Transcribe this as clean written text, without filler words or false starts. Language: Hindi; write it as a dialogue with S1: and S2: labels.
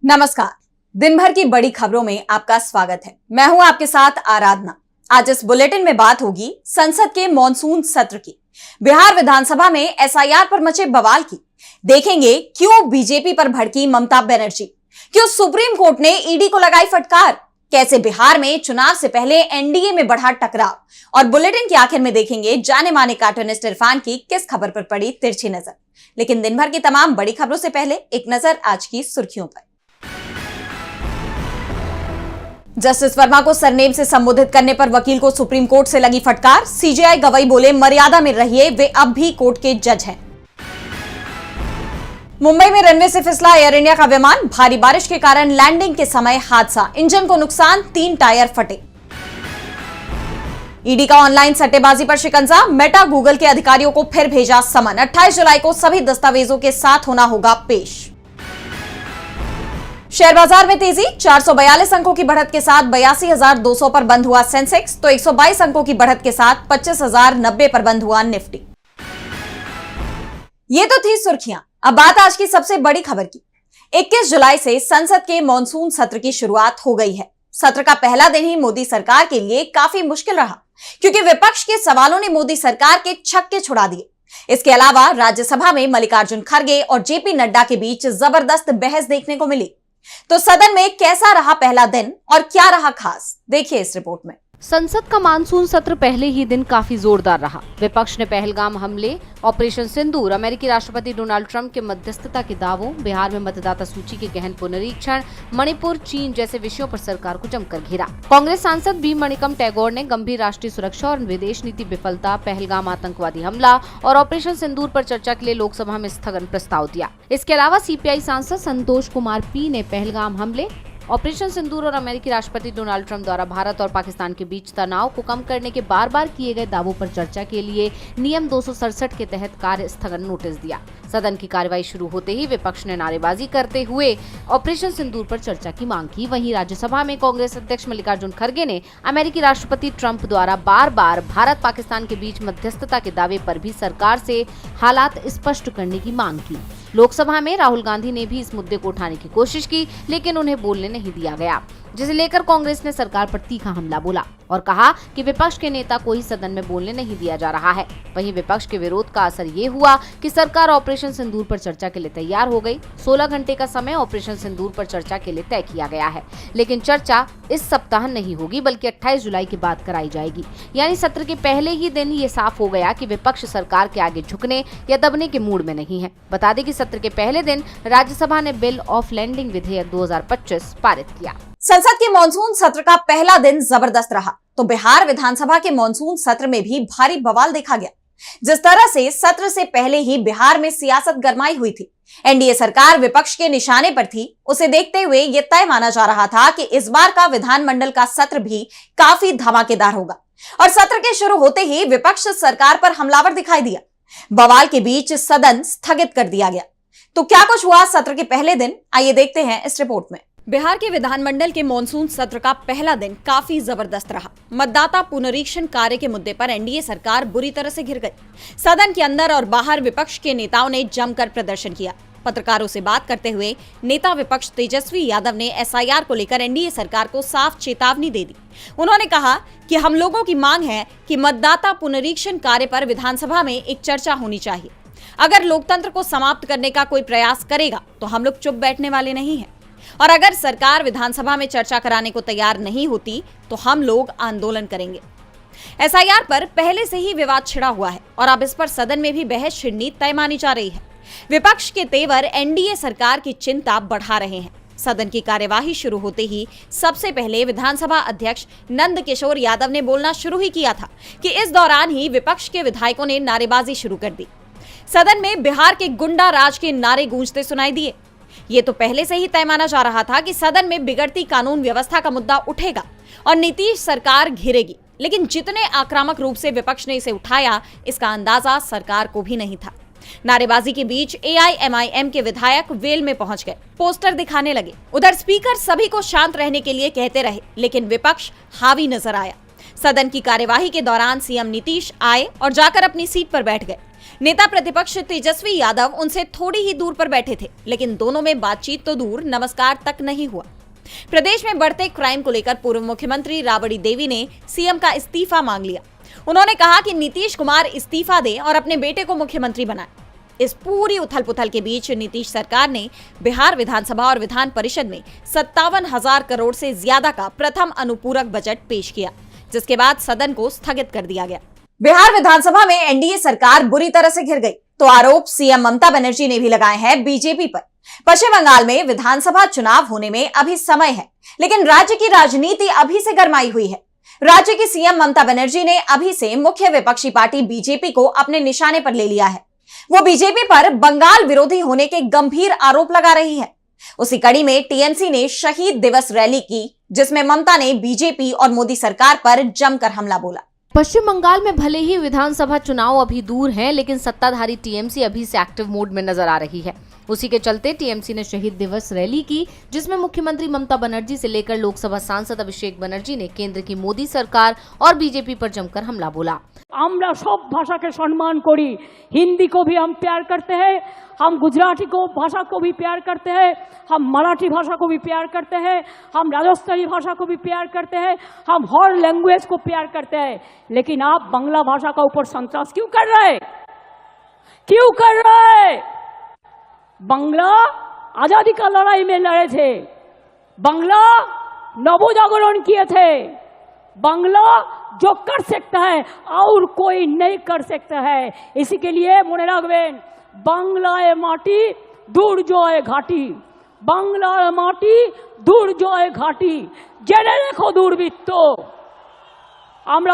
S1: नमस्कार। दिन भर की बड़ी खबरों में आपका स्वागत है। मैं हूं आपके साथ आराधना। आज इस बुलेटिन में बात होगी संसद के मॉनसून सत्र की, बिहार विधानसभा में एसआईआर पर मचे बवाल की, देखेंगे क्यों बीजेपी पर भड़की ममता बनर्जी, क्यों सुप्रीम कोर्ट ने ईडी को लगाई फटकार, कैसे बिहार में चुनाव से पहले एनडीए में बढ़ा टकराव, और बुलेटिन के आखिर में देखेंगे जाने माने कार्टूनिस्ट इरफान की किस खबर पर पड़ी तिरछी नजर। लेकिन दिन भर की तमाम बड़ी खबरों से पहले एक नजर आज की सुर्खियों पर। जस्टिस वर्मा को सरनेम से संबोधित करने पर वकील को सुप्रीम कोर्ट से लगी फटकार। सीजेआई गवाही बोले मर्यादा में रहिए, वे अब भी कोर्ट के जज हैं। मुंबई में रनवे से फिसला एयर इंडिया का विमान, भारी बारिश के कारण लैंडिंग के समय हादसा, इंजन को नुकसान, 3 टायर फटे। ईडी का ऑनलाइन सट्टेबाजी पर शिकंजा, मेटा गूगल के अधिकारियों को फिर भेजा समन, 28 जुलाई को सभी दस्तावेजों के साथ होना होगा पेश। शेयर बाजार में तेजी, 442 अंकों की बढ़त के साथ 82,200 पर बंद हुआ सेंसेक्स, तो 122 अंकों की बढ़त के साथ 25,090 पर बंद हुआ निफ्टी। ये तो थी सुर्खियां। अब बात आज की सबसे बड़ी खबर की। 21 जुलाई से संसद के मॉनसून सत्र की शुरुआत हो गई है। सत्र का पहला दिन ही मोदी सरकार के लिए काफी मुश्किल रहा, क्योंकि विपक्ष के सवालों ने मोदी सरकार के छक्के छुड़ा दिए। इसके अलावा राज्यसभा में मल्लिकार्जुन खड़गे और जेपी नड्डा के बीच जबरदस्त बहस देखने को मिली। तो सदन में कैसा रहा पहला दिन और क्या रहा खास, देखिए इस रिपोर्ट में।
S2: संसद का मानसून सत्र पहले ही दिन काफी जोरदार रहा। विपक्ष ने पहलगाम हमले, ऑपरेशन सिंदूर, अमेरिकी राष्ट्रपति डोनाल्ड ट्रंप के मध्यस्थता के दावों, बिहार में मतदाता सूची के गहन पुनरीक्षण, मणिपुर, चीन जैसे विषयों पर सरकार को जमकर घेरा। कांग्रेस सांसद बी मणिकम टैगोर ने गंभीर राष्ट्रीय सुरक्षा और विदेश नीति विफलता, पहलगाम आतंकवादी हमला और ऑपरेशन सिंदूर पर चर्चा के लिए लोकसभा में स्थगन प्रस्ताव दिया। इसके अलावा सीपीआई सांसद संतोष कुमार पी ने पहलगाम हमले, ऑपरेशन सिंदूर और अमेरिकी राष्ट्रपति डोनाल्ड ट्रंप द्वारा भारत और पाकिस्तान के बीच तनाव को कम करने के बार बार किए गए दावों पर चर्चा के लिए नियम 267 के तहत कार्य स्थगन नोटिस दिया। सदन की कार्यवाही शुरू होते ही विपक्ष ने नारेबाजी करते हुए ऑपरेशन सिंदूर पर चर्चा की मांग की। वहीं राज्यसभा में कांग्रेस अध्यक्ष मल्लिकार्जुन खड़गे ने अमेरिकी राष्ट्रपति ट्रंप द्वारा बार बार भारत पाकिस्तान के बीच मध्यस्थता के दावे पर भी सरकार से हालात स्पष्ट करने की मांग की। लोकसभा में राहुल गांधी ने भी इस मुद्दे को उठाने की कोशिश की, लेकिन उन्हें बोलने नहीं दिया गया, जिसे लेकर कांग्रेस ने सरकार पर तीखा हमला बोला और कहा कि विपक्ष के नेता को ही सदन में बोलने नहीं दिया जा रहा है। वहीं विपक्ष के विरोध का असर ये हुआ कि सरकार ऑपरेशन सिंदूर पर चर्चा के लिए तैयार हो गई। 16 घंटे का समय ऑपरेशन सिंदूर पर चर्चा के लिए तय किया गया है, लेकिन चर्चा इस सप्ताह नहीं होगी बल्कि 28 जुलाई के बाद कराई जाएगी। यानी सत्र के पहले ही दिन ये साफ हो गया कि विपक्ष सरकार के आगे झुकने या दबने के मूड में नहीं है। बता दें कि सत्र के पहले दिन राज्यसभा ने बिल ऑफ लैंडिंग विधेयक 2025 पारित किया।
S1: संसद के मॉनसून सत्र का पहला दिन जबरदस्त रहा, तो बिहार विधानसभा के मॉनसून सत्र में भी भारी बवाल देखा गया। जिस तरह से सत्र से पहले ही बिहार में सियासत गरमाई हुई थी, एनडीए सरकार विपक्ष के निशाने पर थी, उसे देखते हुए यह तय माना जा रहा था कि इस बार का विधानमंडल का सत्र भी काफी धमाकेदार होगा। और सत्र के शुरू होते ही विपक्ष सरकार पर हमलावर दिखाई दिया। बवाल के बीच सदन स्थगित कर दिया गया। तो क्या कुछ हुआ सत्र के पहले दिन, आइए देखते हैं इस रिपोर्ट में। बिहार के विधानमंडल के मॉनसून सत्र का पहला दिन काफी जबरदस्त रहा। मतदाता पुनरीक्षण कार्य के मुद्दे पर एनडीए सरकार बुरी तरह से घिर गई। सदन के अंदर और बाहर विपक्ष के नेताओं ने जमकर प्रदर्शन किया। पत्रकारों से बात करते हुए नेता विपक्ष तेजस्वी यादव ने एसआईआर को लेकर एनडीए सरकार को साफ चेतावनी दे दी। उन्होंने कहा कि हम लोगों की मांग है कि मतदाता पुनरीक्षण कार्य पर विधानसभा में एक चर्चा होनी चाहिए। अगर लोकतंत्र को समाप्त करने का कोई प्रयास करेगा तो हम लोग चुप बैठने वाले नहीं हैं, और अगर सरकार विधानसभा में चर्चा कराने को तैयार नहीं होती तो हम लोग आंदोलन करेंगे। एसआईआर पर पहले से ही विवाद छिड़ा हुआ है और अब इस पर सदन में भी बहस छिड़नी तय मानी जा रही है। विपक्ष के तेवर एनडीए सरकार की चिंता बढ़ा रहे हैं। सदन की कार्यवाही शुरू होते ही सबसे पहले विधानसभा अध्यक्ष नंद किशोर यादव ने बोलना शुरू ही किया था कि इस दौरान ही विपक्ष के विधायकों ने नारेबाजी शुरू कर दी। सदन में बिहार के गुंडा राज के नारे गूंजते सुनाई दिए। ये तो पहले से ही तय माना जा रहा था कि सदन में बिगड़ती कानून व्यवस्था का मुद्दा उठेगा और नीतीश सरकार घिरेगी, लेकिन जितने आक्रामक रूप से विपक्ष ने इसे उठाया, इसका अंदाजा सरकार को भी नहीं था। नारेबाजी के बीच एआईएमआईएम के विधायक वेल में पहुंच गए, पोस्टर दिखाने लगे। उधर स्पीकर सभी को शांत रहने के लिए कहते रहे, लेकिन विपक्ष हावी नजर आया। सदन की कार्यवाही के दौरान सीएम नीतीश आए और जाकर अपनी सीट पर बैठ गए। नेता प्रतिपक्ष तेजस्वी यादव उनसे थोड़ी ही दूर पर बैठे थे, लेकिन दोनों में बातचीत तो दूर, नमस्कार तक नहीं हुआ। प्रदेश में बढ़ते क्राइम को लेकर पूर्व मुख्यमंत्री राबड़ी देवी ने सीएम का इस्तीफा मांग लिया। उन्होंने कहा कि नीतीश कुमार इस्तीफा दें और अपने बेटे को मुख्यमंत्री बनाएं। इस पूरी उथल पुथल के बीच नीतीश सरकार ने बिहार विधानसभा और विधान परिषद में 57,000 करोड़ से ज्यादा का प्रथम अनुपूरक बजट पेश किया, जिसके बाद सदन को स्थगित कर दिया गया। बिहार विधानसभा में एनडीए सरकार बुरी तरह से घिर गई, तो आरोप सीएम ममता बनर्जी ने भी लगाए हैं बीजेपी पर। पश्चिम बंगाल में विधानसभा चुनाव होने में अभी समय है, लेकिन राज्य की राजनीति अभी से गरमाई हुई है। राज्य की सीएम ममता बनर्जी ने अभी से मुख्य विपक्षी पार्टी बीजेपी को अपने निशाने पर ले लिया है। वो बीजेपी पर बंगाल विरोधी होने के गंभीर आरोप लगा रही है। उसी कड़ी में टीएमसी ने शहीद दिवस रैली की, जिसमें ममता ने बीजेपी और मोदी सरकार पर जमकर हमला बोला।
S2: पश्चिम बंगाल में भले ही विधानसभा चुनाव अभी दूर हैं, लेकिन सत्ताधारी टीएमसी अभी से एक्टिव मोड में नजर आ रही है। उसी के चलते टीएमसी ने शहीद दिवस रैली की, जिसमें मुख्यमंत्री ममता बनर्जी से लेकर लोकसभा सांसद अभिषेक बनर्जी ने केंद्र की मोदी सरकार और बीजेपी पर जमकर हमला बोला।
S3: আমরা সব ভাষাকে সম্মান করি, हिंदी को भी हम प्यार करते हैं, हम गुजराती को भाषा को भी प्यार करते हैं, हम मराठी भाषा को भी प्यार करते हैं, हम राजस्थानी भाषा को भी प्यार करते हैं, हम हर लैंग्वेज को प्यार करते हैं। लेकिन आप बांग्ला भाषा का ऊपर संतोष क्यों कर रहे हैं? क्यों कर रहे हैं? बांग्ला आजादी का लड़ाई में लड़े थे, बांग्ला नवजागरण किए थे, बांग्ला जो कर सकता है और कोई नहीं कर सकता है। इसी के लिए मने राखबेन, बांग्लाय माटी दुर्जय घाटी, बांग्लाय माटी दुर्जय घाटी। जेने देखो दुर्बृत्त, আমরা